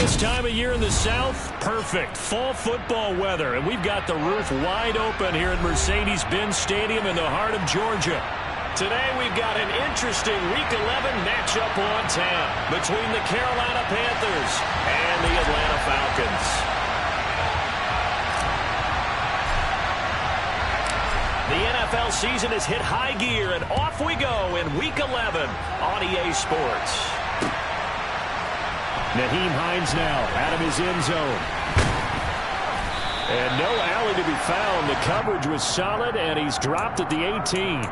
this time of year in the South? Perfect. Fall football weather, and we've got the roof wide open here at Mercedes-Benz Stadium in the heart of Georgia. Today we've got an interesting Week 11 matchup on tap between the Carolina Panthers and the Atlanta Falcons. The NFL season has hit high gear, and off we go in Week 11 on EA Sports. Nyheim Hines now out of his end zone. And no alley to be found. The coverage was solid, and he's dropped at the 18.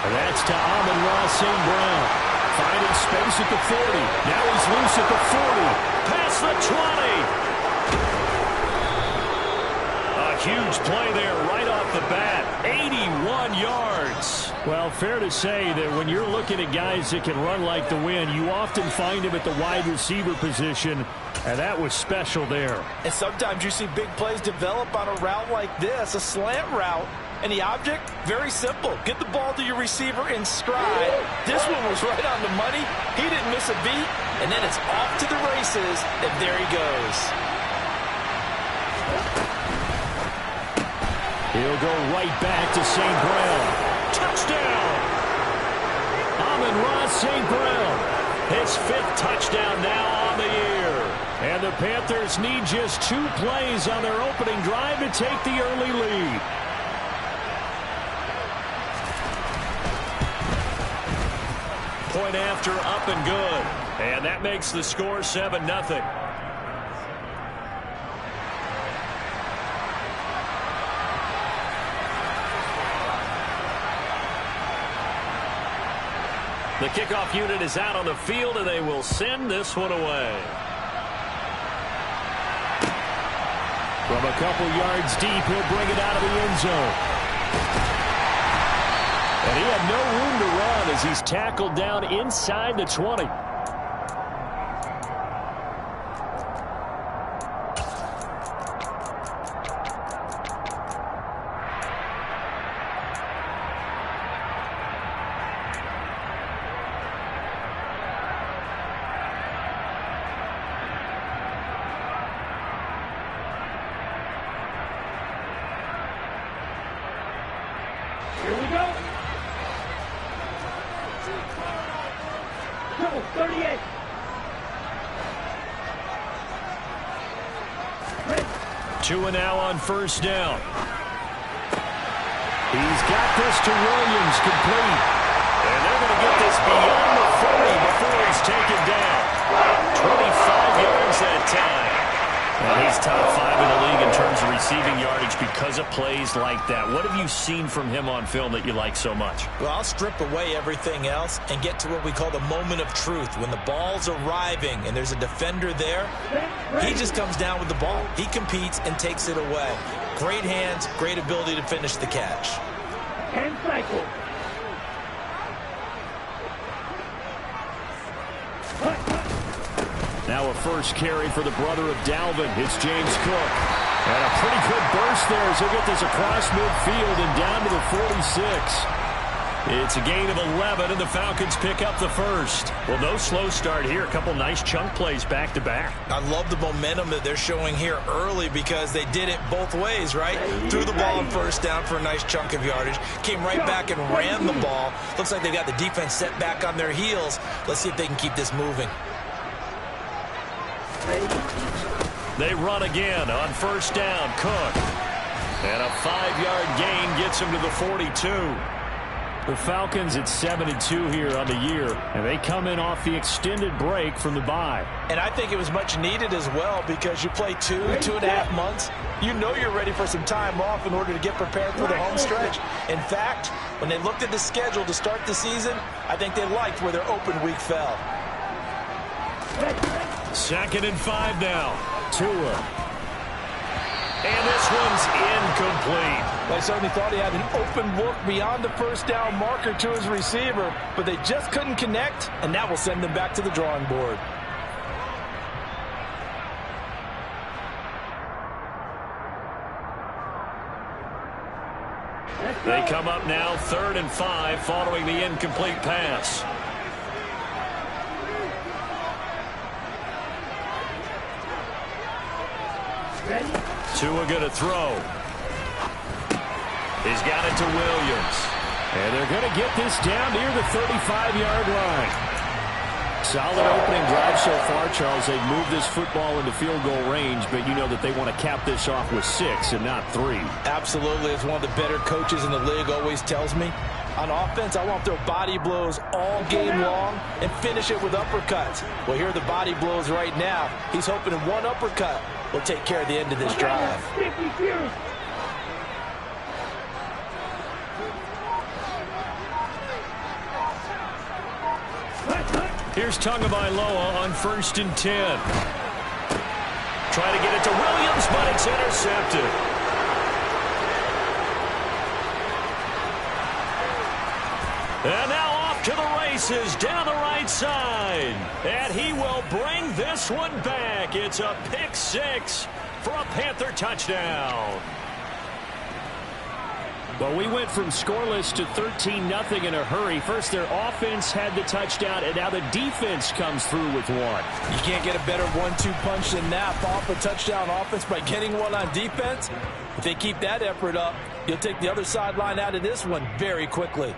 That's to Amon-Ra St. Brown. Finding space at the 40. Now he's loose at the 40. Past the 20. A huge play there right off the bat. 81 yards. Well, fair to say that when you're looking at guys that can run like the wind, you often find him at the wide receiver position, and that was special there. And sometimes you see big plays develop on a route like this, a slant route. And the object, very simple. Get the ball to your receiver in stride. This one was right on the money. He didn't miss a beat. And then it's off to the races, and there he goes. He'll go right back to St. Brown. Touchdown! Amon-Ra St. Brown. His 5th touchdown now on the year. And the Panthers need just 2 plays on their opening drive to take the early lead. Point after, up and good. And that makes the score 7-0. The kickoff unit is out on the field, and they will send this one away. From a couple yards deep, he'll bring it out of the end zone. And he had no room to run as he's tackled down inside the 20. Here we go. 38. Two and now on first down. He's got this to Williams, complete. And they're going to get this beyond the 40 before he's taken down. 25 yards that time. And he's top 5 in the league in terms of receiving yardage because of plays like that. What have you seen from him on film that you like so much? Well, I'll strip away everything else and get to what we call the moment of truth. When the ball's arriving and there's a defender there, he just comes down with the ball. He competes and takes it away. Great hands, great ability to finish the catch. 10 cycles. Now a first carry for the brother of Dalvin. It's James Cook. And a pretty good burst there as he'll get this across midfield and down to the 46. It's a gain of 11, and the Falcons pick up the first. Well, no slow start here. A couple nice chunk plays back-to-back. I love the momentum that they're showing here early because they did it both ways, right? Threw the ball on first down for a nice chunk of yardage. Came right back and ran the ball. Looks like they got the defense set back on their heels. Let's see if they can keep this moving. They run again on first down. Cook. And a 5-yard gain gets him to the 42. The Falcons at 7-2 here on the year, and they come in off the extended break from the bye. And I think it was much needed as well because you play 2.5 months. You know you're ready for some time off in order to get prepared for the home stretch. In fact, when they looked at the schedule to start the season, I think they liked where their open week fell. 2nd and 5 now. Tua. And this one's incomplete. They certainly thought he had an open look beyond the first down marker to his receiver, but they just couldn't connect, and that will send them back to the drawing board. They come up now 3rd and 5 following the incomplete pass. Tua going to throw. He's got it to Williams. And they're going to get this down near the 35-yard line. Solid opening drive so far, Charles. They've moved this football into field goal range, but you know that they want to cap this off with 6 and not 3. Absolutely. As one of the better coaches in the league always tells me, on offense, I want their body blows all game long and finish it with uppercuts. Well, here are the body blows right now. He's hoping in one uppercut will take care of the end of this drive. Here's Tagovailoa on 1st and 10. Trying to get it to Williams, but it's intercepted. And now off to the races down the right side. And he will bring this one back. It's a pick 6 for a Panther touchdown. Well, we went from scoreless to 13-0 in a hurry. First, their offense had the touchdown, and now the defense comes through with one. You can't get a better 1-2 punch than that. Off a touchdown offense by getting one on defense. If they keep that effort up, you'll take the other sideline out of this one very quickly.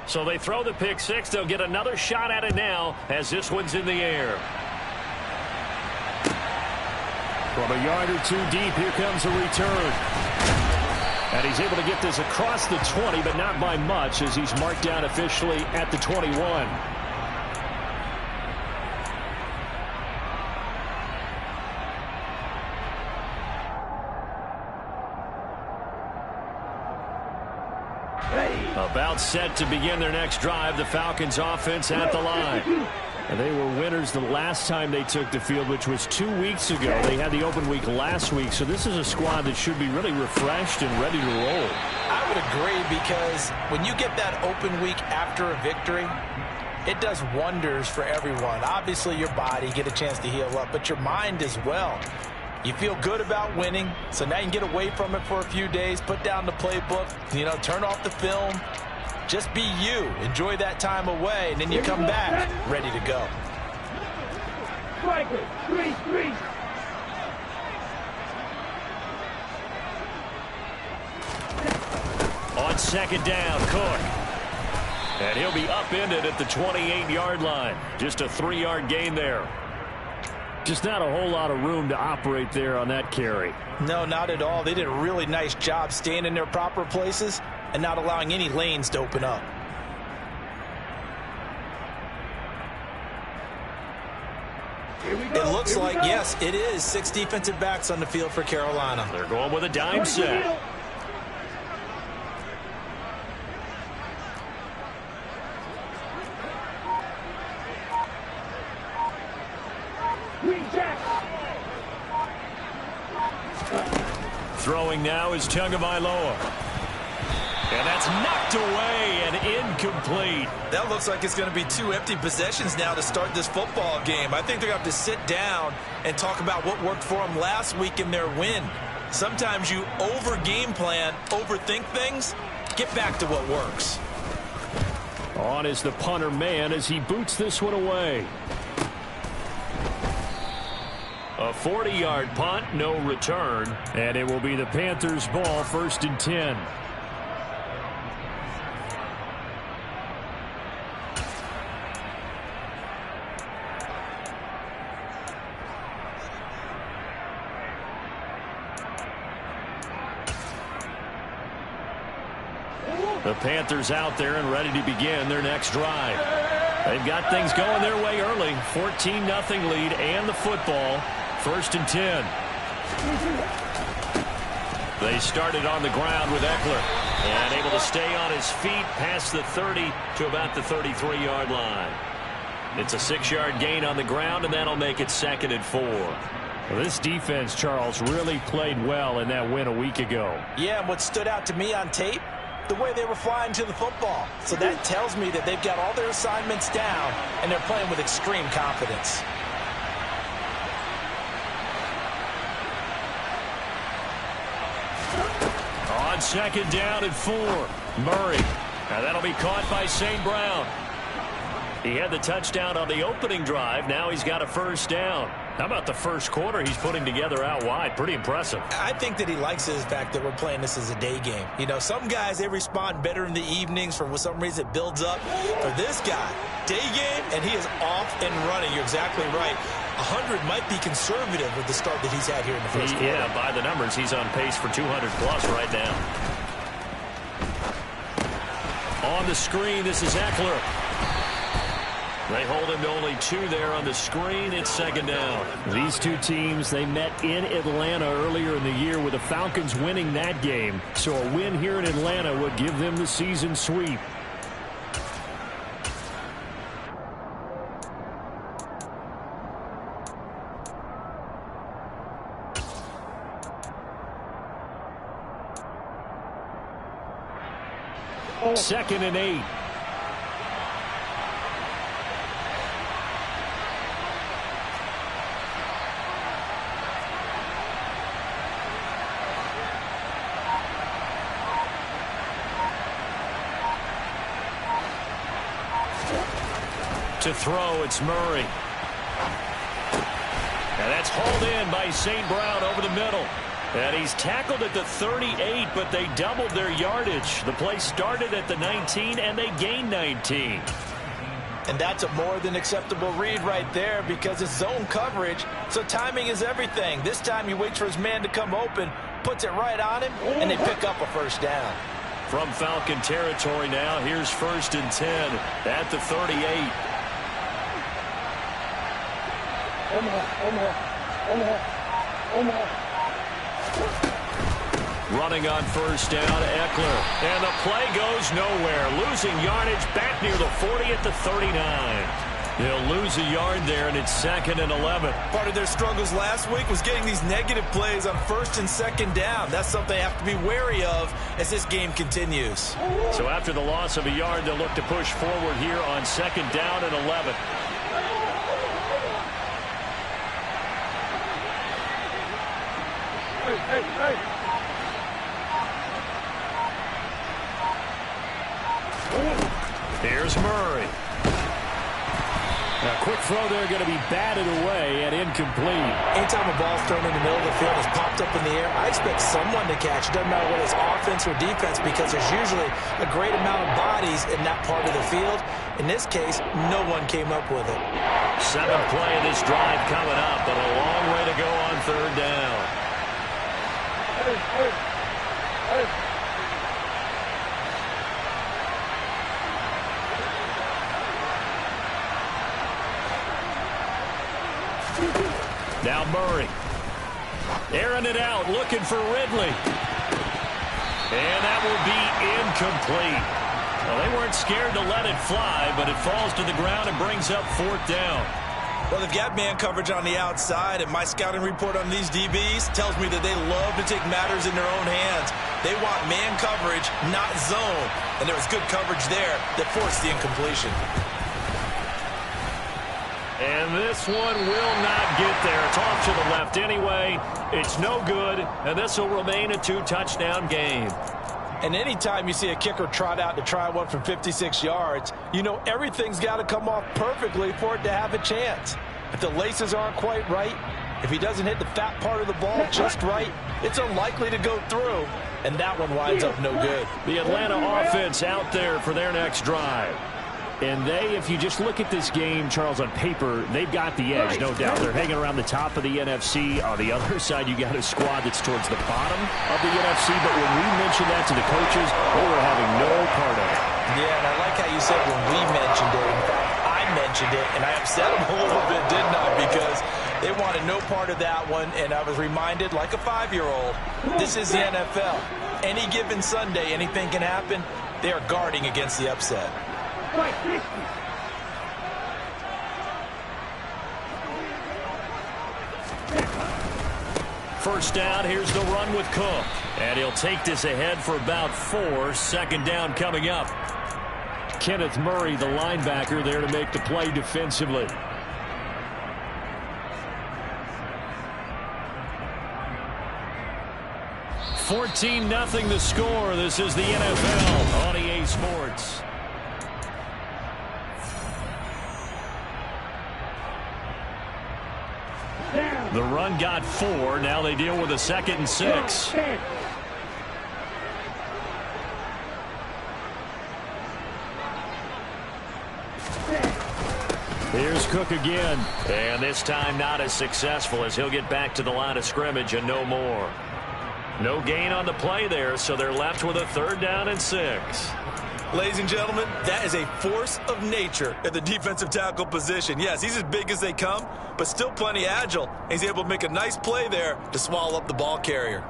So they throw the pick 6. They'll get another shot at it now as this one's in the air. From a yard or 2 deep, here comes a return. And he's able to get this across the 20, but not by much as he's marked down officially at the 21. About set to begin their next drive, the Falcons offense at the line. And they were winners the last time they took the field, which was 2 weeks ago. They had the open week last week, so this is a squad that should be really refreshed and ready to roll. I would agree, because when you get that open week after a victory, it does wonders for everyone. Obviously, your body, get a chance to heal up, but your mind as well. You feel good about winning, so now you can get away from it for a few days, put down the playbook, turn off the film. Just be you. Enjoy that time away, and then you come back ready to go. Striker, 3-3. On 2nd down, Cook. And he'll be upended at the 28-yard line. Just a 3-yard gain there. Just not a whole lot of room to operate there on that carry. No, not at all. They did a really nice job staying in their proper places and not allowing any lanes to open up. It looks like, yes, it is 6 defensive backs on the field for Carolina. They're going with a dime set. Throwing now is Tagovailoa. And that's knocked away and incomplete. That looks like it's going to be 2 empty possessions now to start this football game. I think they're going to have to sit down and talk about what worked for them last week in their win. Sometimes you over-game plan, overthink things. Get back to what works. On is the punter man as he boots this one away. A 40-yard punt, no return. And it will be the Panthers' ball, 1st and 10. The Panthers out there and ready to begin their next drive. They've got things going their way early. 14-0 lead and the football. 1st and 10. They started on the ground with Eckler. And able to stay on his feet past the 30 to about the 33-yard line. It's a 6-yard gain on the ground, and that'll make it 2nd and 4. Well, this defense, Charles, really played well in that win a week ago. Yeah, and what stood out to me on tape, the way they were flying to the football. So that tells me that they've got all their assignments down, and they're playing with extreme confidence. On 2nd down and 4, Murray. Now that'll be caught by St. Brown. He had the touchdown on the opening drive. Now he's got a 1st down. How about the first quarter he's putting together out wide? Pretty impressive. I think that he likes the fact that we're playing this as a day game. You know, some guys, they respond better in the evenings. For some reason, it builds up. For this guy, day game, and he is off and running. You're exactly right. 100 might be conservative with the start that he's had here in the first quarter. Yeah, by the numbers, he's on pace for 200-plus right now. On the screen, this is Eckler. They hold him to only 2 there on the screen. It's 2nd down. These two teams, they met in Atlanta earlier in the year with the Falcons winning that game. So a win here in Atlanta would give them the season sweep. Second and 8. To throw, it's Murray. And that's hauled in by St. Brown over the middle. And he's tackled at the 38, but they doubled their yardage. The play started at the 19, and they gained 19. And that's a more than acceptable read right there because it's zone coverage, so timing is everything. This time he waits for his man to come open, puts it right on him, and they pick up a 1st down. From Falcon territory now, here's 1st and 10 at the 38. Running on 1st down, Eckler. And the play goes nowhere. Losing yardage back near the 40 at the 39. They'll lose a yard there, and it's 2nd and 11. Part of their struggles last week was getting these negative plays on 1st and 2nd down. That's something they have to be wary of as this game continues. So after the loss of a yard, they'll look to push forward here on 2nd down and 11. Here's Murray. A quick throw there going to be batted away and incomplete. Anytime a ball's thrown in the middle of the field, it's popped up in the air, I expect someone to catch. It doesn't matter whether it's offense or defense because there's usually a great amount of bodies in that part of the field. In this case, no one came up with it. 7th play of this drive coming up, but a long way to go on 3rd down. Now Murray. Airing it out, looking for Ridley. And that will be incomplete. Well, they weren't scared to let it fly, but it falls to the ground and brings up 4th down. Well, they've got man coverage on the outside, and my scouting report on these DBs tells me that they love to take matters in their own hands. They want man coverage, not zone. And there was good coverage there that forced the incompletion. And this one will not get there. It's off to the left anyway. It's no good, and this will remain a 2-touchdown game. And anytime you see a kicker trot out to try one from 56 yards, you know everything's got to come off perfectly for it to have a chance. If the laces aren't quite right, if he doesn't hit the fat part of the ball just right, it's unlikely to go through. And that one winds up no good. The Atlanta offense out there for their next drive. And they, if you just look at this game, Charles, on paper, they've got the edge, no doubt. They're hanging around the top of the NFC. On the other side, you got a squad that's towards the bottom of the NFC. But when we mentioned that to the coaches, they were having no part of it. Yeah, and I like how you said when we mentioned it. In fact, I mentioned it, and I upset them a little bit, didn't I? Because they wanted no part of that one, and I was reminded, like a 5-year-old, this is the NFL. Any given Sunday, anything can happen. They are guarding against the upset. First down, here's the run with Cook. And he'll take this ahead for about 4. Second down coming up. Kenneth Murray, the linebacker, there to make the play defensively. $14-0 the score. This is the NFL on EA Sports. The run got 4. Now they deal with a 2nd and 6. Here's Cook again. And this time not as successful, as he'll get back to the line of scrimmage and no more. No gain on the play there, so they're left with a 3rd down and 6. Ladies and gentlemen, that is a force of nature at the defensive tackle position. Yes, he's as big as they come, but still plenty agile. He's able to make a nice play there to swallow up the ball carrier.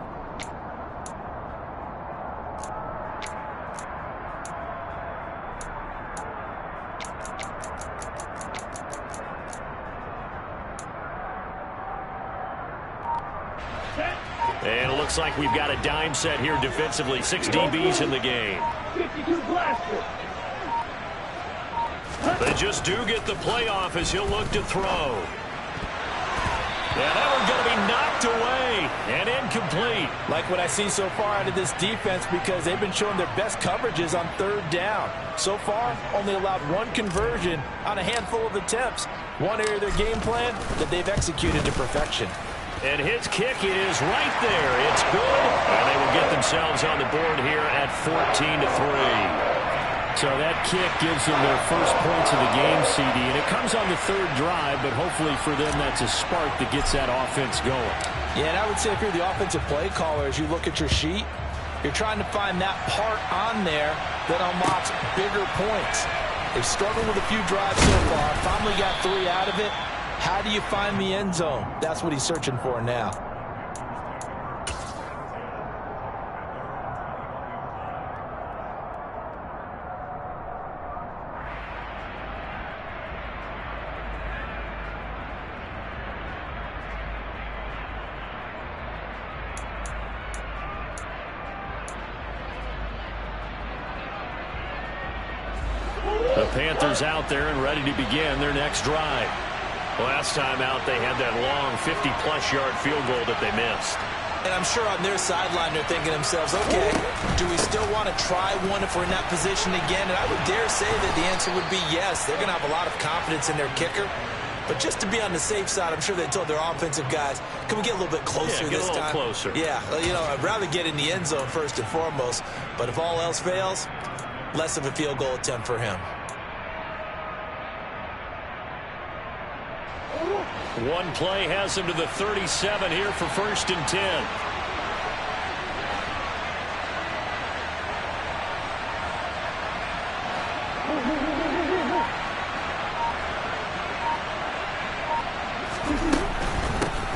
And it looks like we've got a dime set here defensively. 6 DBs in the game. 52 blaster. They just do get the play off as he'll look to throw. And that one's going to be knocked away and incomplete. Like what I see so far out of this defense, because they've been showing their best coverages on 3rd down. So far, only allowed 1 conversion on a handful of attempts. One area of their game plan that they've executed to perfection. And his kick is right there. It's good. And they will get themselves on the board here at 14-3. So that kick gives them their first points of the game, CD. And it comes on the 3rd drive, but hopefully for them that's a spark that gets that offense going. Yeah, and I would say if you're the offensive play caller, as you look at your sheet, you're trying to find that part on there that unlocks bigger points. They've struggled with a few drives so far. Finally got 3 out of it. How do you find the end zone? That's what he's searching for now. The Panthers out there and ready to begin their next drive. Last time out, they had that long 50-plus yard field goal that they missed. And I'm sure on their sideline they're thinking to themselves, okay, do we still want to try one if we're in that position again? And I would dare say that the answer would be yes. They're going to have a lot of confidence in their kicker. But just to be on the safe side, I'm sure they told their offensive guys, can we get a little bit closer this time? Get a little closer. Yeah, you know, I'd rather get in the end zone first and foremost. But if all else fails, less of a field goal attempt for him. One play has him to the 37 here for 1st and 10.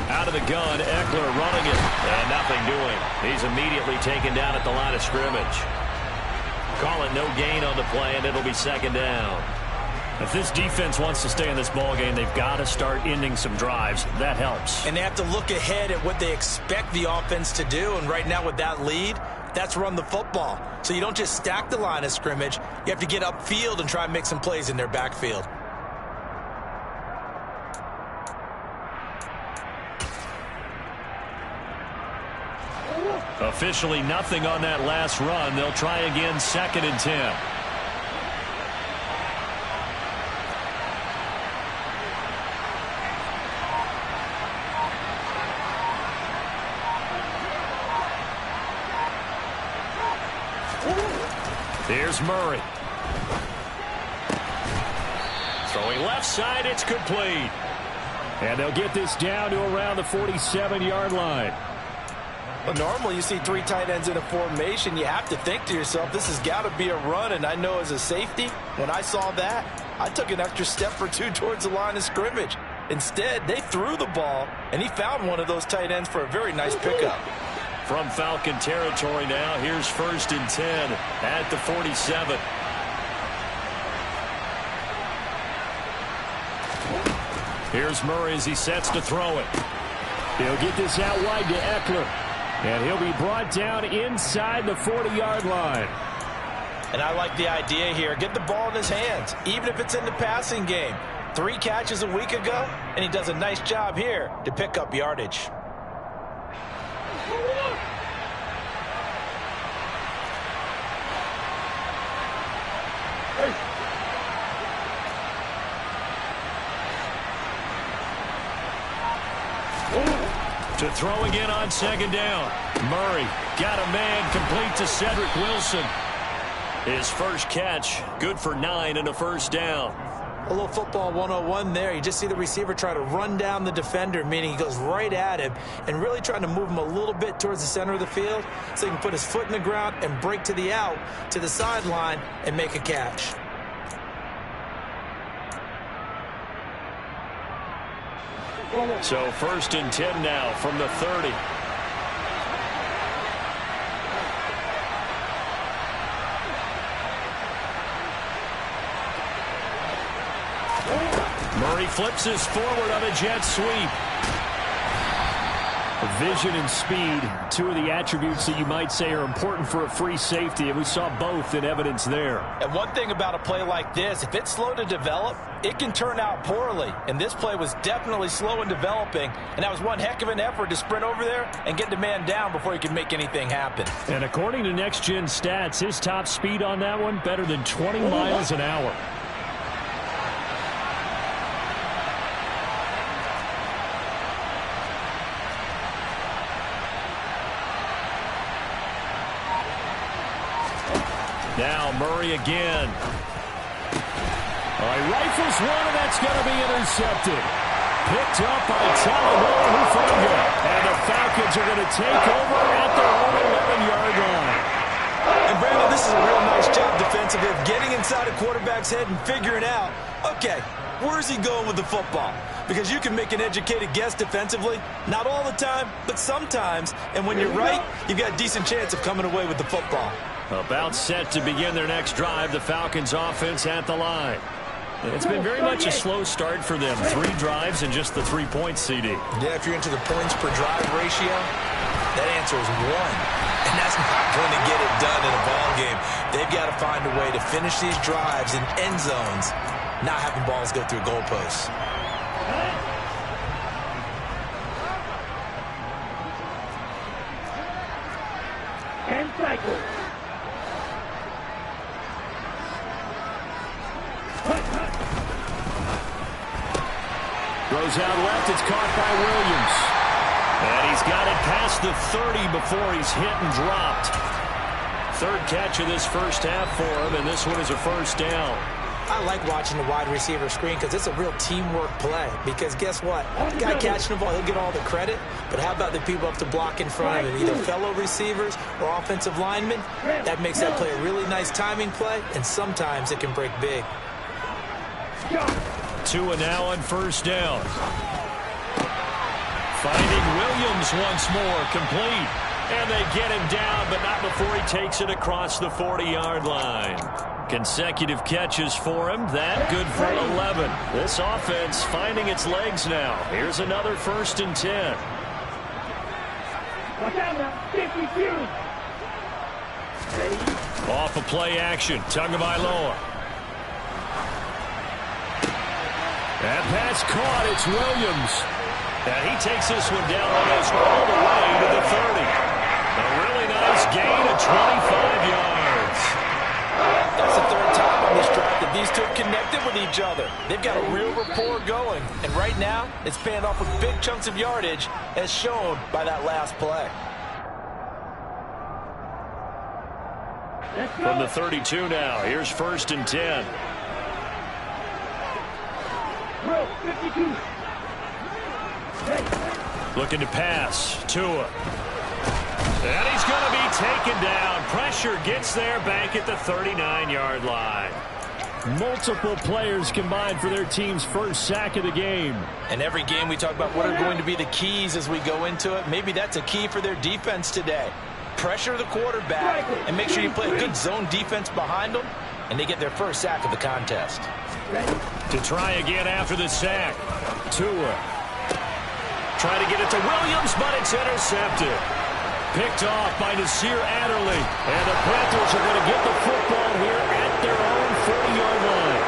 Out of the gun, Eckler running it, and nothing doing. He's immediately taken down at the line of scrimmage. Call it no gain on the play, and it'll be 2nd down. If this defense wants to stay in this ballgame, they've got to start ending some drives. That helps. And they have to look ahead at what they expect the offense to do. And right now with that lead, that's run the football. So you don't just stack the line of scrimmage. You have to get upfield and try and make some plays in their backfield. Officially nothing on that last run. They'll try again 2nd and 10. Here's Murray. Throwing left side, it's complete. And they'll get this down to around the 47-yard line. Well, normally you see 3 tight ends in a formation. You have to think to yourself, this has got to be a run. And I know as a safety, when I saw that, I took an extra step or two towards the line of scrimmage. Instead, they threw the ball, and he found one of those tight ends for a very nice pickup. From Falcon territory now, here's 1st and 10 at the 47. Here's Murray as he sets to throw it. He'll get this out wide to Eckler. And he'll be brought down inside the 40-yard line. And I like the idea here. Get the ball in his hands, even if it's in the passing game. 3 catches a week ago, and he does a nice job here to pick up yardage. To throw again on 2nd down. Murray got a man complete to Cedric Wilson. His first catch, good for 9 and a 1st down. A little football 101 there. You just see the receiver try to run down the defender, meaning he goes right at him and really trying to move him a little bit towards the center of the field so he can put his foot in the ground and break to the out, to the sideline, and make a catch. So 1st and 10 now from the 30. Murray flips this forward on a jet sweep. Vision and speed, 2 of the attributes that you might say are important for a free safety, and we saw both in evidence there. And one thing about a play like this, if it's slow to develop, it can turn out poorly. And this play was definitely slow in developing, and that was one heck of an effort to sprint over there and get the man down before he could make anything happen. And according to Next Gen Stats, his top speed on that one, better than 20 miles an hour. Now Murray again. All right, rifles one, and that's going to be intercepted. Picked up by Talavera. And the Falcons are going to take over at their own 11-yard line. And Brandon, this is a real nice job defensively of getting inside a quarterback's head and figuring out, okay, where's he going with the football? Because you can make an educated guess defensively, not all the time, but sometimes. And when you're right, you've got a decent chance of coming away with the football. About set to begin their next drive, the Falcons offense at the line. It's been very much a slow start for them. 3 drives and just the 3 points, CD. Yeah, if you're into the points per drive ratio, that answer is 1. And that's not going to get it done in a ball game. They've got to find a way to finish these drives in end zones, not having balls go through goalposts. And cycle. Throws out left. It's caught by Williams. And he's got it past the 30 before he's hit and dropped. 3rd catch of this first half for him, and this one is a 1st down. I like watching the wide receiver screen because it's a real teamwork play. Because guess what? The guy catching the ball, he'll get all the credit. But how about the people up to block in front of him, either fellow receivers or offensive linemen? That makes that play a really nice timing play, and sometimes it can break big. 2 and now on 1st down. Finding Williams once more, complete. And they get him down, but not before he takes it across the 40-yard line. Consecutive catches for him. That good for 11. This offense finding its legs now. Here's another 1st and 10. Watch out now. 52. Off of play action. Tagovailoa. That pass caught. It's Williams. And he takes this one down almost all the way to the 30. A really nice gain of 25 yards. That's the 3rd time on this drive that these 2 have connected with each other. They've got a real rapport going. And right now, it's paying off with big chunks of yardage, as shown by that last play. From the 32 now, here's 1st and 10. 52. Looking to pass. Tua. And he's going to be taken down. Pressure gets there back at the 39-yard line. Multiple players combined for their team's first sack of the game. And every game we talk about what are going to be the keys as we go into it. Maybe that's a key for their defense today. Pressure the quarterback and make sure you play a good zone defense behind them, and they get their first sack of the contest. To try again after the sack. Tua. Trying to get it to Williams, but it's intercepted. Picked off by Nasir Adderley. And the Panthers are going to get the football here at their own 40-yard line.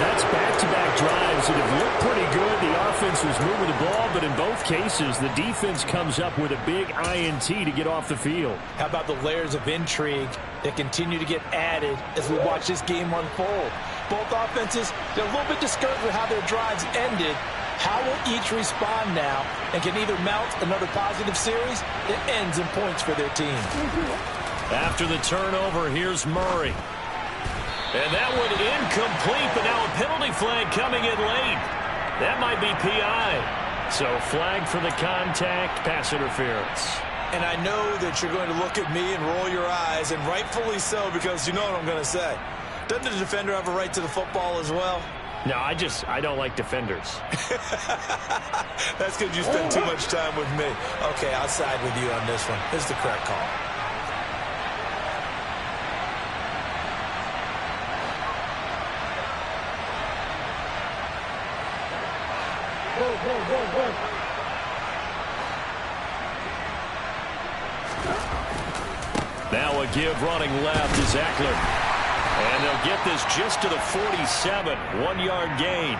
That's back-to-back drives that have looked pretty good. The offense was moving the ball, but in both cases, the defense comes up with a big INT to get off the field. How about the layers of intrigue that continue to get added as we watch this game unfold? Both offenses, they're a little bit discouraged with how their drives ended. How will each respond now and can either mount another positive series that ends in points for their team? After the turnover, here's Murray. And that one incomplete, but now a penalty flag coming in late. That might be PI. So flag for the contact, pass interference. And I know that you're going to look at me and roll your eyes, and rightfully so, because you know what I'm going to say. Doesn't the defender have a right to the football as well? No, I don't like defenders. That's because you spend too much time with me. Okay, I'll side with you on this one. This is the correct call. Now a give running left is Eckler. And they'll get this just to the 47, 1-yard gain.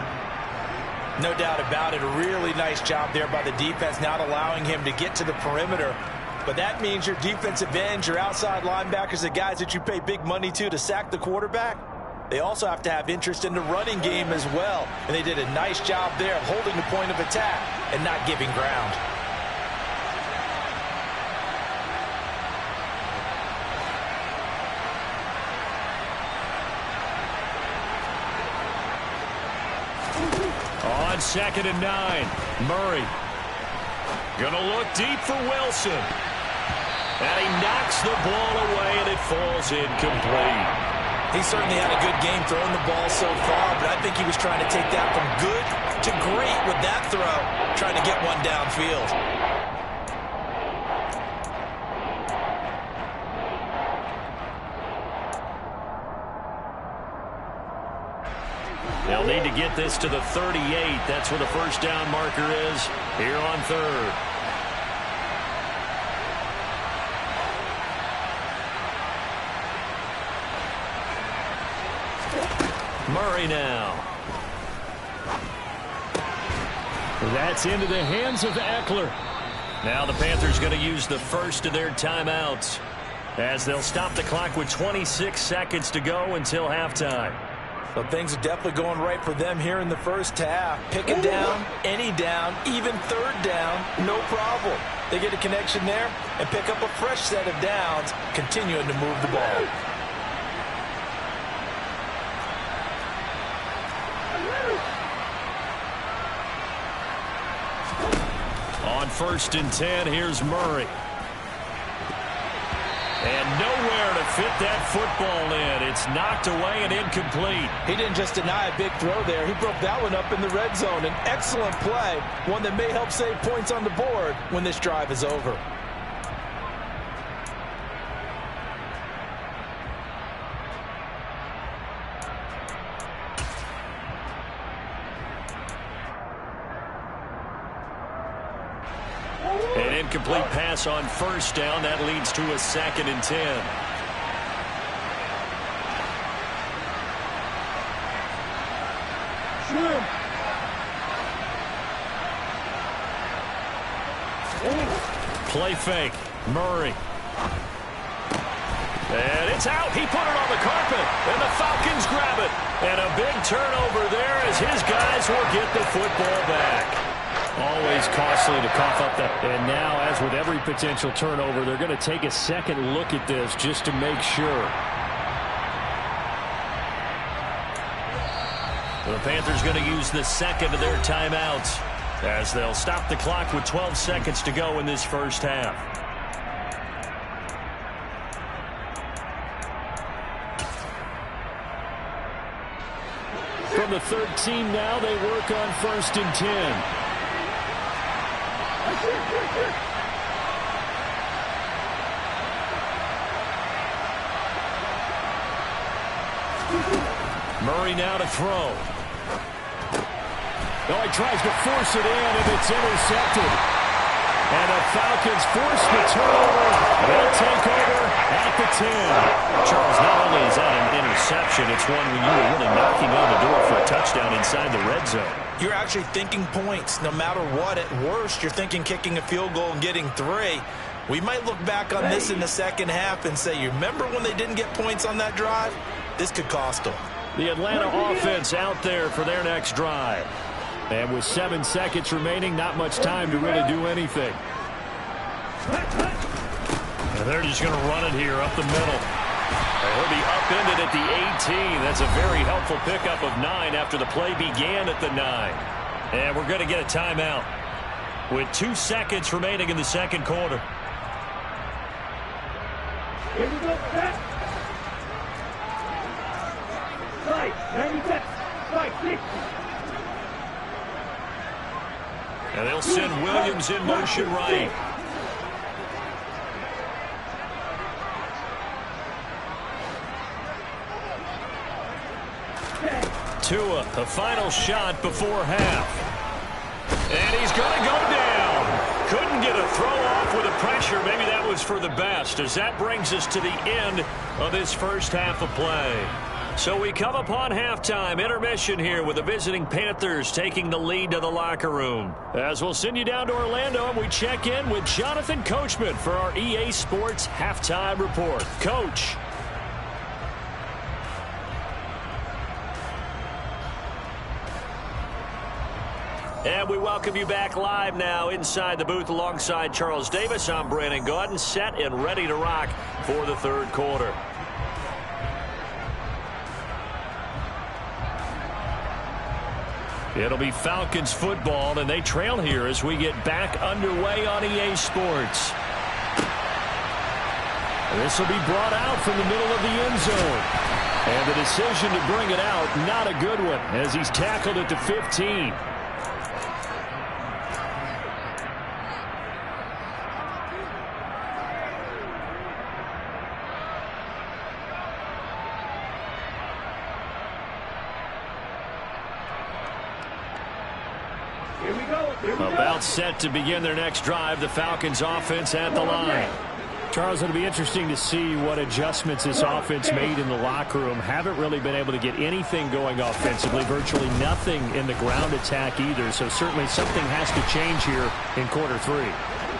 No doubt about it. A really nice job there by the defense, not allowing him to get to the perimeter. But that means your defensive ends, your outside linebackers, the guys that you pay big money to sack the quarterback, they also have to have interest in the running game as well. And they did a nice job there of holding the point of attack and not giving ground. On 2nd and 9, Murray. Gonna look deep for Wilson. And he knocks the ball away, and it falls incomplete. He certainly had a good game throwing the ball so far, but I think he was trying to take that from good to great with that throw, trying to get one downfield. They'll need to get this to the 38. That's where the first down marker is here on 3rd. Murray now. That's into the hands of Eckler. Now the Panthers going to use the first of their timeouts as they'll stop the clock with 26 seconds to go until halftime. Well, things are definitely going right for them here in the first half. Pick it down, any down, even 3rd down, no problem. They get a connection there and pick up a fresh set of downs, continuing to move the ball. On 1st and 10, here's Murray. And nowhere to fit that football in. It's knocked away and incomplete. He didn't just deny a big throw there. He broke that one up in the red zone. An excellent play, one that may help save points on the board when this drive is over. An incomplete pass on 1st down. That leads to a 2nd and 10. Play fake. Murray. And it's out. He put it on the carpet. And the Falcons grab it. And a big turnover there as his guys will get the football back. Always costly to cough up that. And now, as with every potential turnover, they're going to take a second look at this just to make sure. The Panthers going to use the second of their timeouts as they'll stop the clock with 12 seconds to go in this first half. the 13 now. They work on 1st and 10. Murray now to throw. Oh, he tries to force it in, and it's intercepted. And the Falcons force the turnover. They'll take over at the 10. Charles, not only is that an interception, it's one when you were really knocking on the door for a touchdown inside the red zone. You're actually thinking points. No matter what, at worst, you're thinking kicking a field goal and getting 3. We might look back on this in the second half and say, you remember when they didn't get points on that drive? This could cost them. The Atlanta offense out there for their next drive. And with 7 seconds remaining, not much time to really do anything. And they're just going to run it here up the middle. He'll be upended at the 18. That's a very helpful pickup of 9 after the play began at the 9. And we're going to get a timeout with 2 seconds remaining in the second quarter. Here we go, set. 90 seconds. 6. And they'll send Williams in motion right. Tua, the final shot before half. And he's going to go down. Couldn't get a throw off with the pressure. Maybe that was for the best, as that brings us to the end of this first half of play. So we come upon halftime, intermission here with the visiting Panthers taking the lead to the locker room. As we'll send you down to Orlando, and we check in with Jonathan Coachman for our EA Sports Halftime Report. Coach. And we welcome you back live now inside the booth alongside Charles Davis. I'm Brandon Gaudin, set and ready to rock for the third quarter. It'll be Falcons football, and they trail here as we get back underway on EA Sports. This will be brought out from the middle of the end zone. And the decision to bring it out, not a good one, as he's tackled at the 15. About set to begin their next drive, the Falcons offense at the line. Charles, it'll be interesting to see what adjustments this offense made in the locker room. Haven't really been able to get anything going offensively, virtually nothing in the ground attack either. So certainly something has to change here in quarter 3.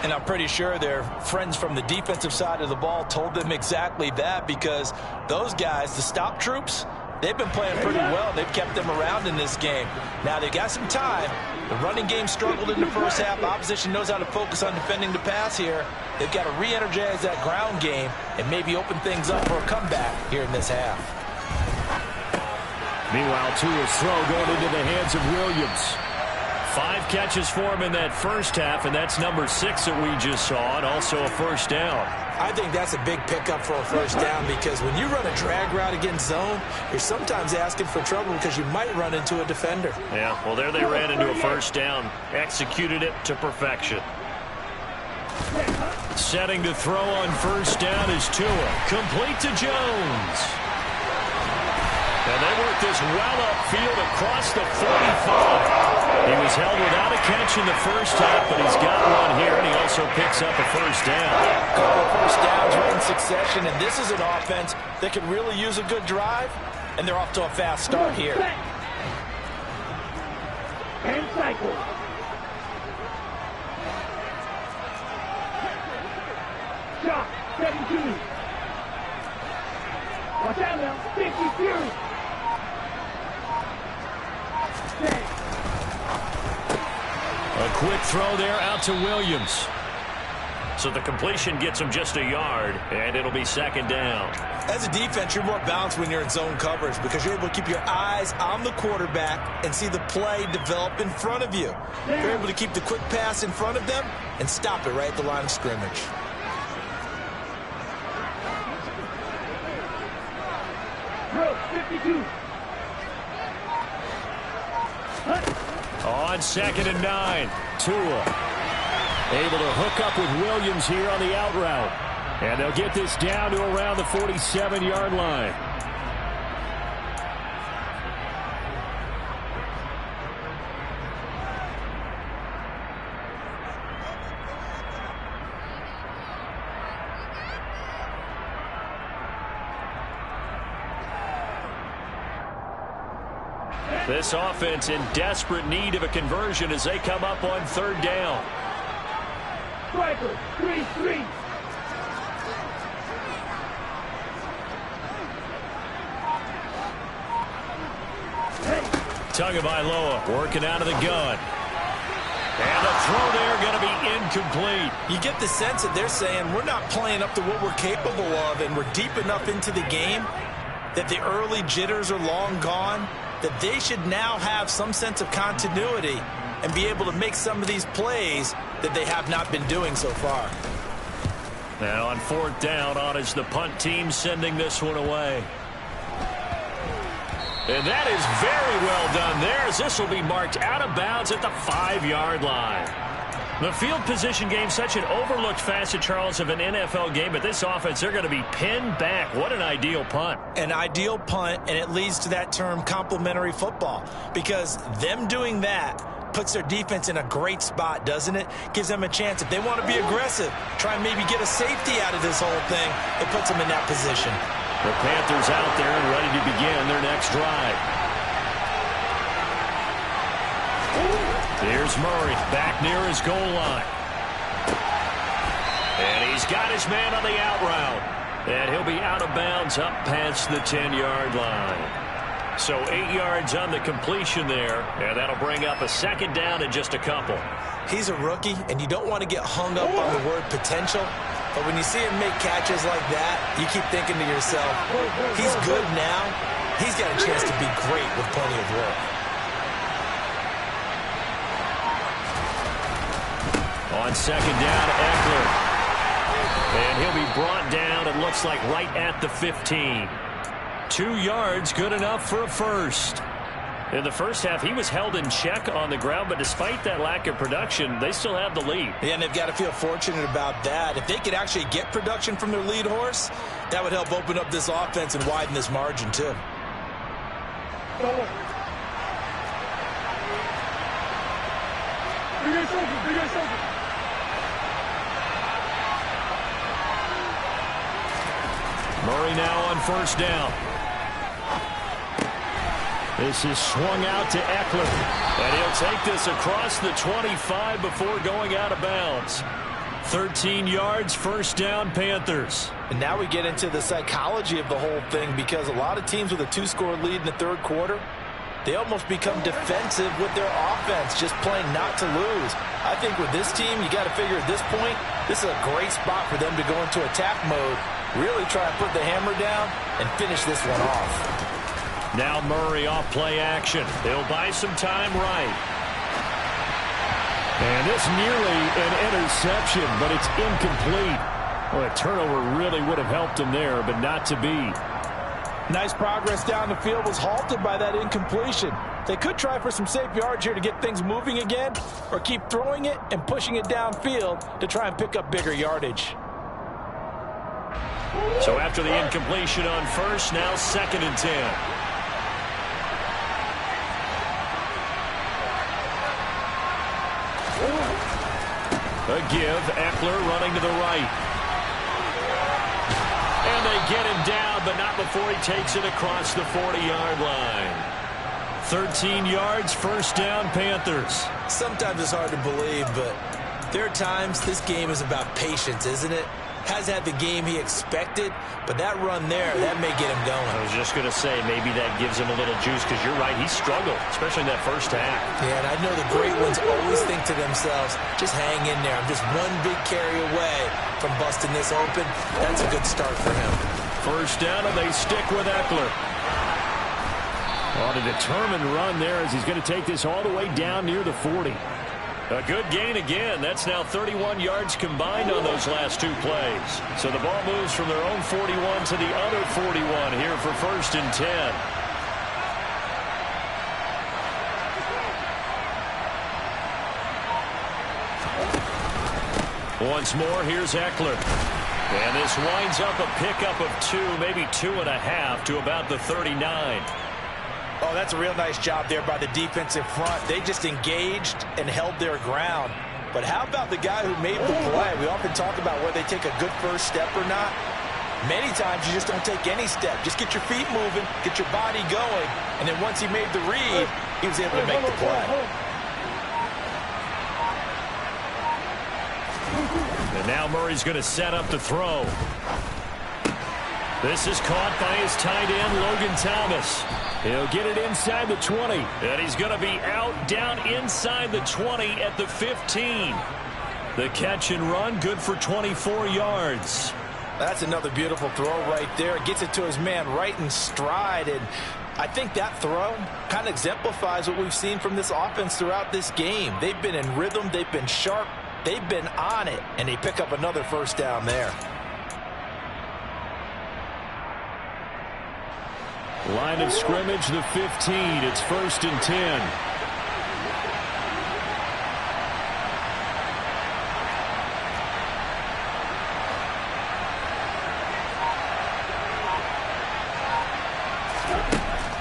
And I'm pretty sure their friends from the defensive side of the ball told them exactly that, because those guys, the stop troops, they've been playing pretty well. They've kept them around in this game. Now they've got some time. The running game struggled in the first half. Opposition knows how to focus on defending the pass here. They've got to re-energize that ground game and maybe open things up for a comeback here in this half. Meanwhile, Tua's throw going into the hands of Williams. 5 catches for him in that first half, and that's number 6 that we just saw, and also a first down. I think that's a big pickup for a first down, because when you run a drag route against zone, you're sometimes asking for trouble because you might run into a defender. Yeah, well, there they ran into a first down. Executed it to perfection. Setting to throw on first down is Tua. Complete to Jones. And they work this well upfield across the 45. He was held without a catch in the first half, but he's got one here, and he also picks up a first down. A couple of first downs right in succession, and this is an offense that could really use a good drive, and they're off to a fast start here. And cycle. Shot, 17. Watch out now, 50 Fury. A quick throw there out to Williams. So the completion gets him just a yard, and it'll be second down. As a defense, you're more balanced when you're in zone coverage, because you're able to keep your eyes on the quarterback and see the play develop in front of you. You're able to keep the quick pass in front of them and stop it right at the line of scrimmage. Bro, 52. On 2nd and 9, Tua able to hook up with Williams here on the out route. And they'll get this down to around the 47-yard line. This offense in desperate need of a conversion as they come up on 3rd down. Striker, 3-3. Tagovailoa working out of the gun. And the throw there going to be incomplete. You get the sense that they're saying we're not playing up to what we're capable of, and we're deep enough into the game that the early jitters are long gone, that they should now have some sense of continuity and be able to make some of these plays that they have not been doing so far. Now on 4th down, on is the punt team sending this one away. And that is very well done there, as this will be marked out of bounds at the 5-yard line. The field position game, such an overlooked facet, Charles, of an NFL game, but this offense, they're going to be pinned back. What an ideal punt. An ideal punt, and it leads to that term complementary football, because them doing that puts their defense in a great spot, doesn't it? Gives them a chance. If they want to be aggressive, try and maybe get a safety out of this whole thing, it puts them in that position. The Panthers out there and ready to begin their next drive. Here's Murray back near his goal line. And he's got his man on the out route. And he'll be out of bounds up past the 10-yard line. So 8 yards on the completion there. And that'll bring up a 2nd down and just a couple. He's a rookie, and you don't want to get hung up on the word potential. But when you see him make catches like that, you keep thinking to yourself, he's good now. He's got a chance to be great with plenty of work. On 2nd down, Eckler. And he'll be brought down, it looks like, right at the 15. 2 yards, good enough for a first. In the first half, he was held in check on the ground, but despite that lack of production, they still have the lead. Yeah, and they've got to feel fortunate about that. If they could actually get production from their lead horse, that would help open up this offense and widen this margin, too. Murray now on 1st down. This is swung out to Eckler. And he'll take this across the 25 before going out of bounds. 13 yards, 1st down, Panthers. And now we get into the psychology of the whole thing, because a lot of teams with a 2-score lead in the 3rd quarter, they almost become defensive with their offense, just playing not to lose. I think with this team, you got to figure at this point, this is a great spot for them to go into attack mode, really try and put the hammer down and finish this one off. Now Murray off play action. He'll buy some time right. And this nearly an interception, but it's incomplete. Well, a turnover really would have helped him there, but not to be. Nice progress down the field was halted by that incompletion. They could try for some safe yards here to get things moving again, or keep throwing it and pushing it downfield to try and pick up bigger yardage. So after the incompletion on 1st, now 2nd and 10. A give, Eckler running to the right. And they get him down, but not before he takes it across the 40-yard line. 13 yards, 1st down, Panthers. Sometimes it's hard to believe, but there are times this game is about patience, isn't it? Hasn't had the game he expected, but that run there, that may get him going. I was just going to say, maybe that gives him a little juice, because you're right, he struggled, especially in that first half. Yeah, and I know the great ones always think to themselves, just hang in there. I'm just one big carry away from busting this open. That's a good start for him. 1st down, and they stick with Eckler. On a determined run there as he's going to take this all the way down near the 40. A good gain again. That's now 31 yards combined on those last 2 plays. So the ball moves from their own 41 to the other 41 here for 1st and 10. Once more, here's Eckler. And this winds up a pickup of 2, maybe 2.5 to about the 39. Oh, that's a real nice job there by the defensive front. They just engaged and held their ground. But how about the guy who made the play? We often talk about whether they take a good first step or not. Many times you just don't take any step. Just get your feet moving, get your body going, and then once he made the read, he was able to make the play. And now Murray's going to set up to throw. This is caught by his tight end, Logan Thomas. He'll get it inside the 20. And he's going to be out, down inside the 20 at the 15. The catch and run, good for 24 yards. That's another beautiful throw right there. Gets it to his man right in stride. And I think that throw kind of exemplifies what we've seen from this offense throughout this game. They've been in rhythm. They've been sharp. They've been on it. And they pick up another first down there. Line of scrimmage, the 15. It's 1st and 10.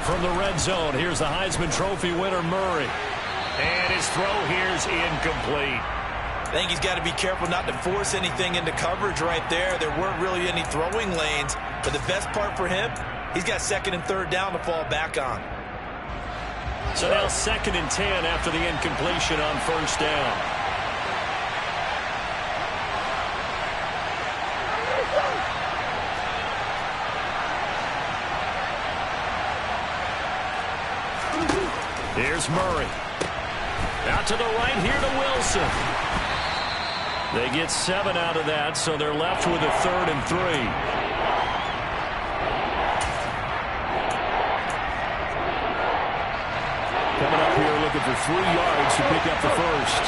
From the red zone, here's the Heisman Trophy winner, Murray. And his throw here's incomplete. I think he's got to be careful not to force anything into coverage right there. There weren't really any throwing lanes. But the best part for him, he's got 2nd and 3rd down to fall back on. So now 2nd and 10 after the incompletion on 1st down. Here's Murray. Out to the right here to Wilson. They get 7 out of that, so they're left with a 3rd and 3. Coming up here looking for 3 yards to pick up the first.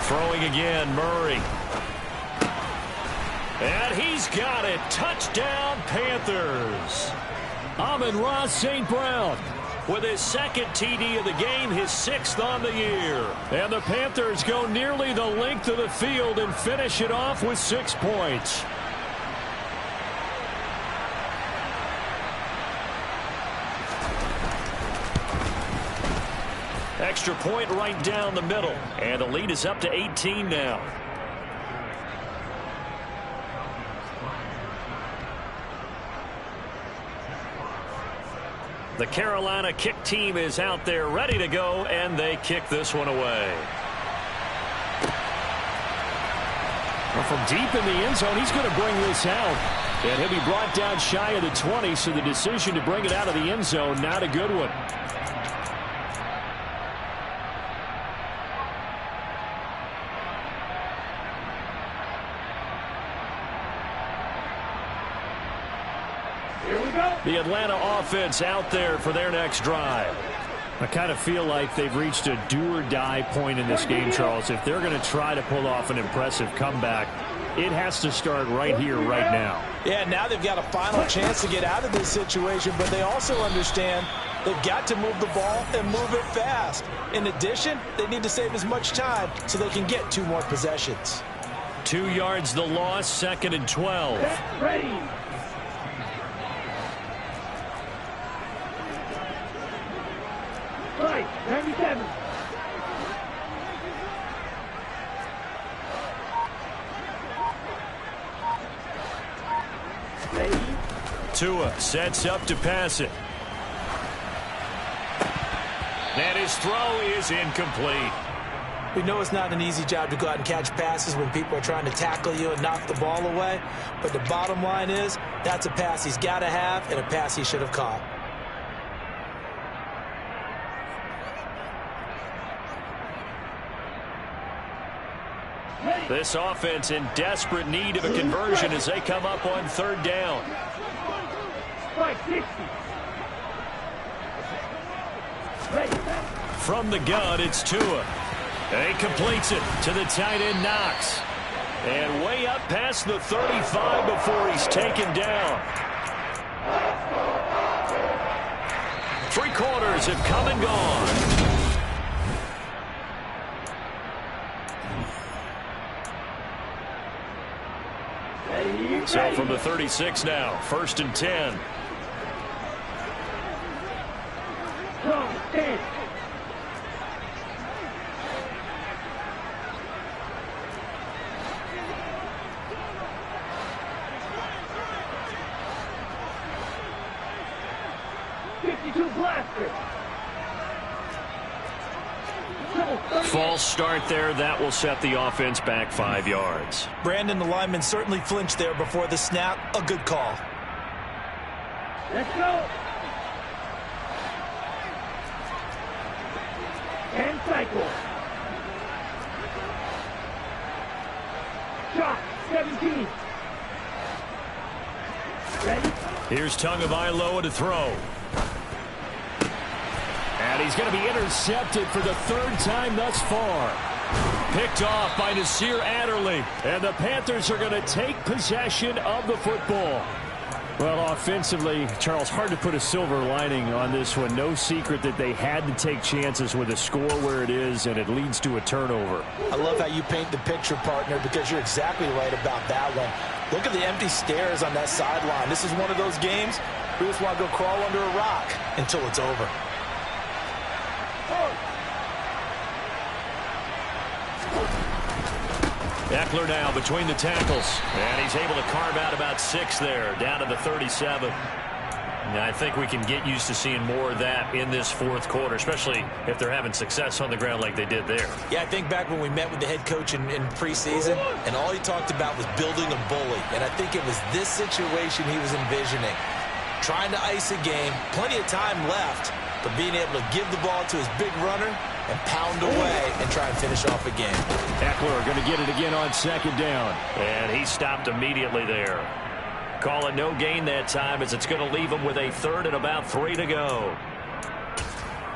Throwing again, Murray. And he's got it. Touchdown, Panthers. Amon-Ra St. Brown with his 2nd TD of the game, his 6th on the year. And the Panthers go nearly the length of the field and finish it off with 6 points. Extra point right down the middle. And the lead is up to 18 now. The Carolina kick team is out there ready to go, and they kick this one away. Well, from deep in the end zone, he's going to bring this out. And he'll be brought down shy of the 20, so the decision to bring it out of the end zone, not a good one. The Atlanta offense out there for their next drive. I kind of feel like they've reached a do-or-die point in this game, Charles. If they're going to try to pull off an impressive comeback, it has to start right here, right now. Yeah, now they've got a final chance to get out of this situation, but they also understand they've got to move the ball and move it fast. In addition, they need to save as much time so they can get 2 more possessions. 2 yards the loss, 2nd and 12. Ready. Right, 97. Tua sets up to pass it. And his throw is incomplete. We know it's not an easy job to go out and catch passes when people are trying to tackle you and knock the ball away. But the bottom line is, that's a pass he's got to have and a pass he should have caught. This offense in desperate need of a conversion as they come up on 3rd down. From the gun, it's Tua. And he completes it to the tight end, Knox. And way up past the 35 before he's taken down. quarters have come and gone. So from the 36 now, 1st and 10. False start there. That will set the offense back 5 yards. Brandon, the lineman certainly flinched there before the snap. A good call. Let's go. And cycle. Shot 17. Ready? Here's Tagovailoa to throw. And he's going to be intercepted for the 3rd time thus far. Picked off by Nasir Adderley. And the Panthers are going to take possession of the football. Well, offensively, Charles, hard to put a silver lining on this one. No secret that they had to take chances with a score where it is, and it leads to a turnover. I love how you paint the picture, partner, because you're exactly right about that one. Look at the empty stares on that sideline. This is one of those games we just want to go crawl under a rock until it's over. Eckler now between the tackles. And he's able to carve out about 6 there, down to the 37. Now, I think we can get used to seeing more of that in this 4th quarter, especially if they're having success on the ground like they did there. Yeah, I think back when we met with the head coach in preseason, and all he talked about was building a bully. And I think it was this situation he was envisioning. Trying to ice a game, plenty of time left, but being able to give the ball to his big runner and pound away and try and finish off a game. Eckler going to get it again on 2nd down. And he stopped immediately there. Call it no gain that time as it's going to leave him with a 3rd and about 3 to go.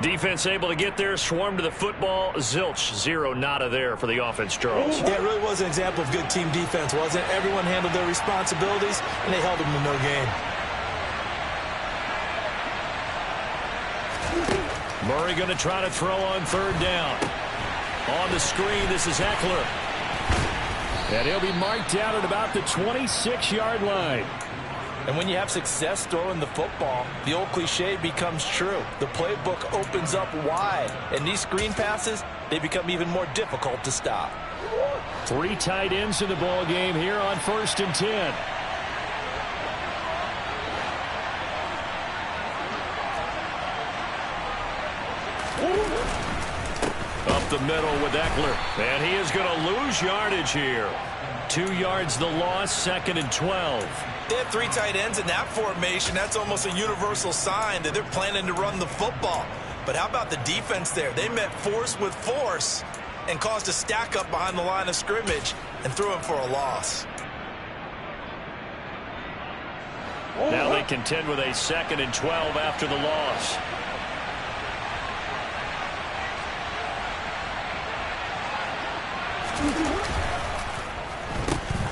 Defense able to get there, swarm to the football. Zilch, 0 nada there for the offense, Charles. Yeah, it really was an example of good team defense, wasn't it? Everyone handled their responsibilities, and they held them to no gain. Murray going to try to throw on 3rd down. On the screen, this is Eckler. And he'll be marked down at about the 26-yard line. And when you have success throwing the football, the old cliche becomes true. The playbook opens up wide. And these screen passes, they become even more difficult to stop. 3 tight ends in the ball game here on 1st and 10. Up the middle with Eckler. And he is going to lose yardage here. 2 yards the loss, 2nd and 12. They have 3 tight ends in that formation. That's almost a universal sign that they're planning to run the football. But how about the defense there? They met force with force and caused a stack up behind the line of scrimmage and threw him for a loss. Now they contend with a 2nd and 12 after the loss.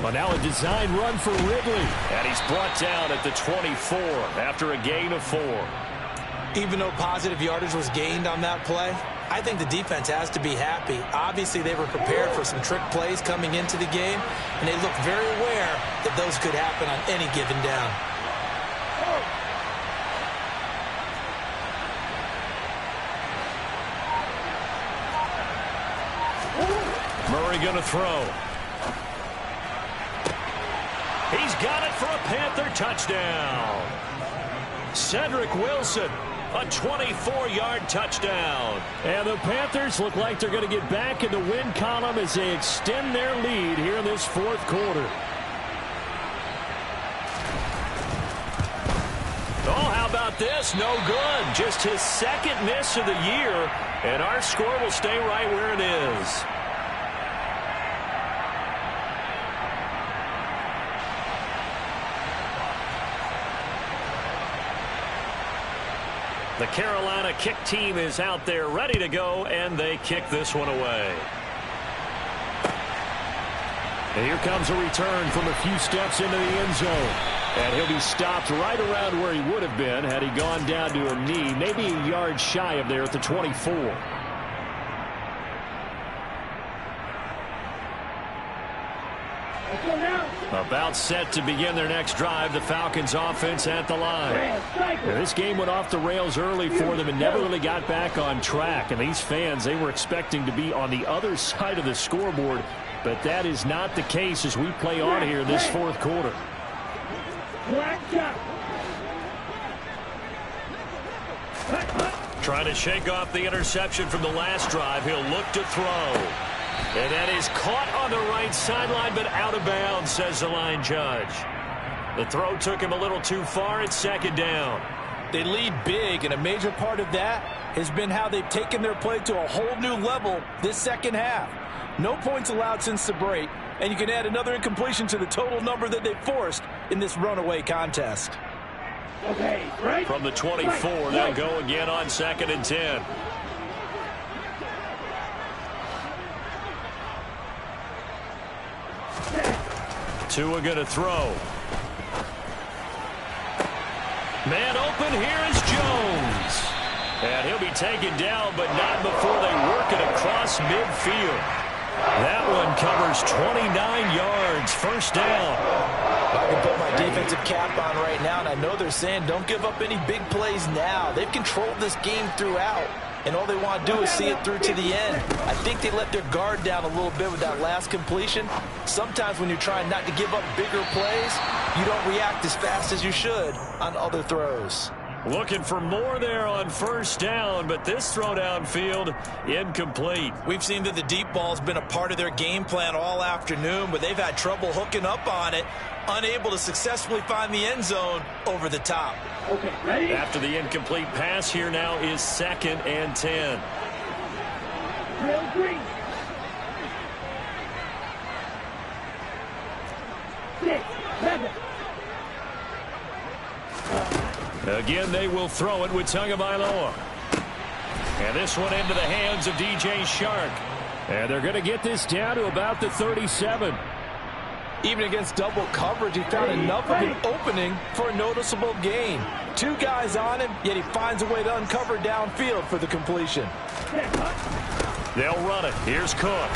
Well, now a design run for Ridley. And he's brought down at the 24 after a gain of 4. Even though positive yardage was gained on that play, I think the defense has to be happy. Obviously, they were prepared for some trick plays coming into the game, and they looked very aware that those could happen on any given down. Murray going to throw. He's got it for a Panther touchdown. Cedric Wilson, a 24-yard touchdown. And the Panthers look like they're going to get back in the win column as they extend their lead here in this 4th quarter. Oh, how about this? No good. Just his 2nd miss of the year, and our score will stay right where it is. The Carolina kick team is out there ready to go, and they kick this one away. And here comes a return from a few steps into the end zone. And he'll be stopped right around where he would have been had he gone down to a knee, maybe a yard shy of there at the 24. About set to begin their next drive, the Falcons offense at the line. Now, this game went off the rails early for them and never really got back on track. And these fans, they were expecting to be on the other side of the scoreboard, but that is not the case as we play on here this fourth quarter. Trying to shake off the interception from the last drive. He'll look to throw. And that is caught on the right sideline, but out of bounds, says the line judge. The throw took him a little too far. It's second down. They lead big, and a major part of that has been how they've taken their play to a whole new level this second half. No points allowed since the break, and you can add another incompletion to the total number that they forced in this runaway contest. Okay, right. From the 24, they'll go again on 2nd and 10. Tua going to throw. Man open, here is Jones. And he'll be taken down, but not before they work it across midfield. That one covers 29 yards. First down. I can put my defensive cap on right now, and I know they're saying don't give up any big plays now. They've controlled this game throughout, and all they want to do is see it through to the end. I think they let their guard down a little bit with that last completion. Sometimes when you're trying not to give up bigger plays, you don't react as fast as you should on other throws. Looking for more there on first down, but this throw downfield incomplete. We've seen that the deep ball's been a part of their game plan all afternoon, but they've had trouble hooking up on it, unable to successfully find the end zone over the top. Okay, ready? After the incomplete pass, here now is 2nd and 10. Drill green. 6, 7. Again, they will throw it with Tagovailoa. And this one into the hands of DJ Shark. And they're going to get this down to about the 37. Even against double coverage, he found enough of an opening for a noticeable gain. 2 guys on him, yet he finds a way to uncover downfield for the completion. They'll run it. Here's Cook.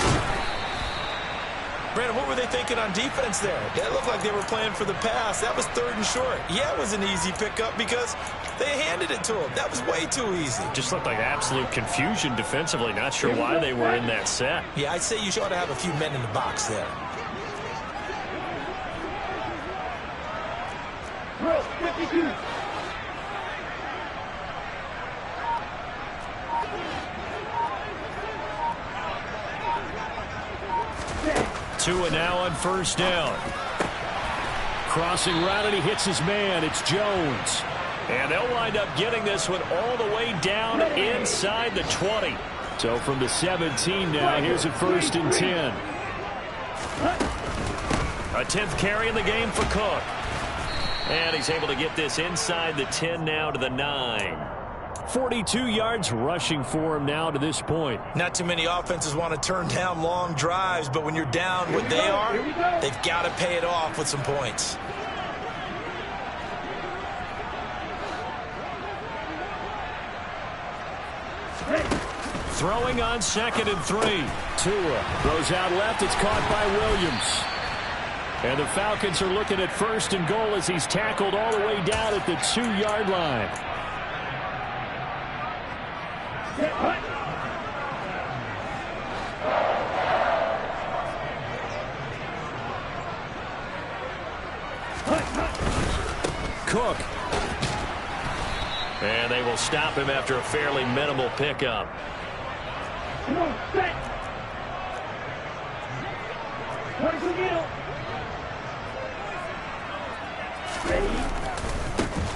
Brandon, what were they thinking on defense there? That looked like they were playing for the pass. That was 3rd and short. Yeah, it was an easy pickup because they handed it to him. That was way too easy. Just looked like absolute confusion defensively. Not sure why they were in that set. Yeah, I'd say you ought to have a few men in the box there. Bro, 52. Tua now on first down. Crossing route, and he hits his man. It's Jones. And they'll wind up getting this one all the way down inside the 20. So from the 17 now, here's a 1st and 10. A 10th carry in the game for Cook. And he's able to get this inside the 10 now to the 9. 42 yards rushing for him now to this point. Not too many offenses want to turn down long drives, but when you're down what they are, they've got to pay it off with some points. Throwing on 2nd and 3. Tua throws out left. It's caught by Williams. And the Falcons are looking at 1st and goal as he's tackled all the way down at the 2-yard line. Cook. And they will stop him after a fairly minimal pickup. Come on, set.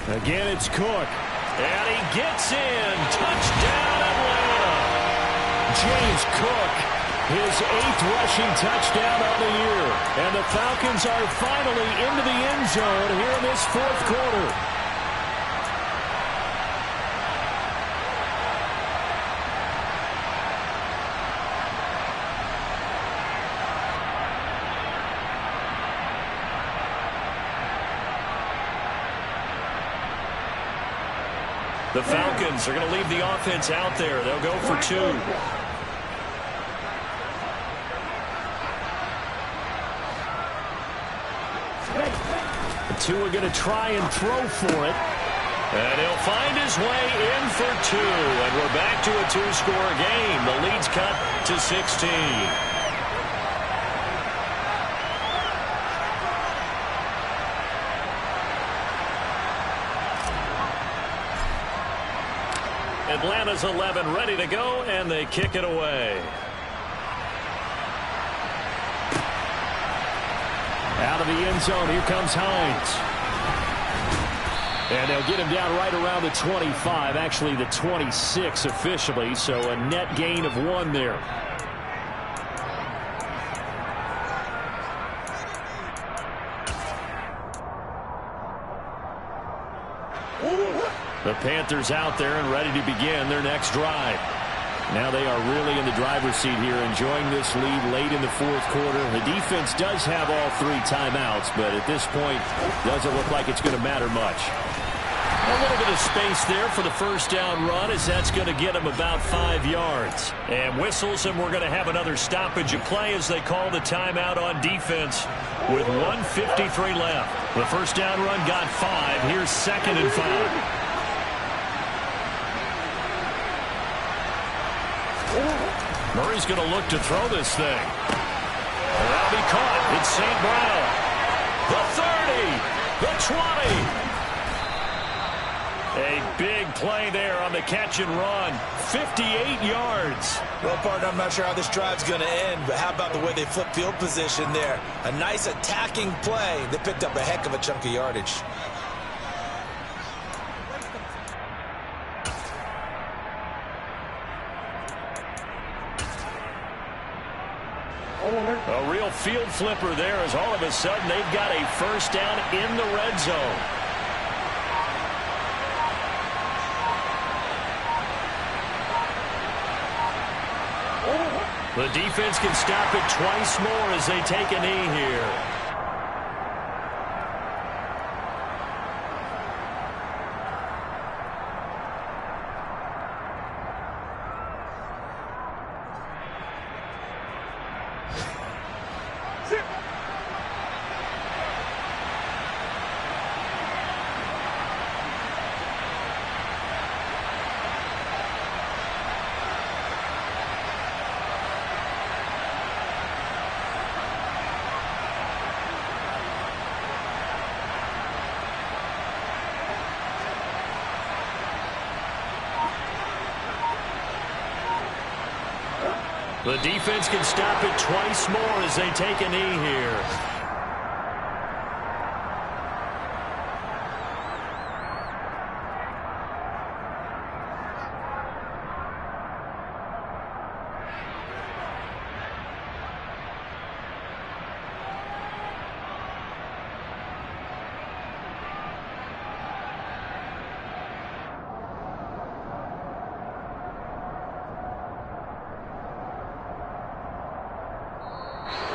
Again, it's Cook. And he gets in. Touchdown, Atlanta. James Cook, his 8th rushing touchdown on the year. And the Falcons are finally into the end zone here in this 4th quarter. The Falcons are going to leave the offense out there. They'll go for 2. The 2 are going to try and throw for it. And he'll find his way in for 2. And we're back to a 2-score game. The lead's cut to 16. Atlanta's 11 ready to go, and they kick it away. Out of the end zone, here comes Hines. And they'll get him down right around the 25, actually the 26 officially, so a net gain of 1 there. The Panthers out there and ready to begin their next drive. Now they are really in the driver's seat here, enjoying this lead late in the 4th quarter. The defense does have all 3 timeouts, but at this point, doesn't look like it's going to matter much. A little bit of space there for the first down run, as that's going to get him about 5 yards. And whistles, and we're going to have another stoppage of play as they call the timeout on defense with 1:53 left. The first down run got 5. Here's 2nd and 5. Murray's going to look to throw this thing. That'll be caught. It's St. Brown. The 30. The 20. A big play there on the catch and run. 58 yards. Well, partner, I'm not sure how this drive's going to end, but how about the way they flip field position there? A nice attacking play. They picked up a heck of a chunk of yardage. A real field flipper there, as all of a sudden they've got a first down in the red zone. The defense can stop it twice more as they take a knee here. The defense can stop it twice more as they take a knee here.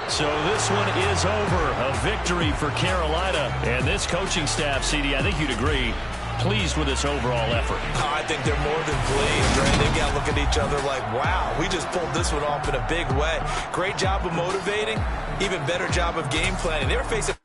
So this one is over. A victory for Carolina. And this coaching staff, CD, I think you'd agree, pleased with this overall effort. I think they're more than pleased, right? They got to look at each other like, wow, we just pulled this one off in a big way. Great job of motivating. Even better job of game planning. They were facing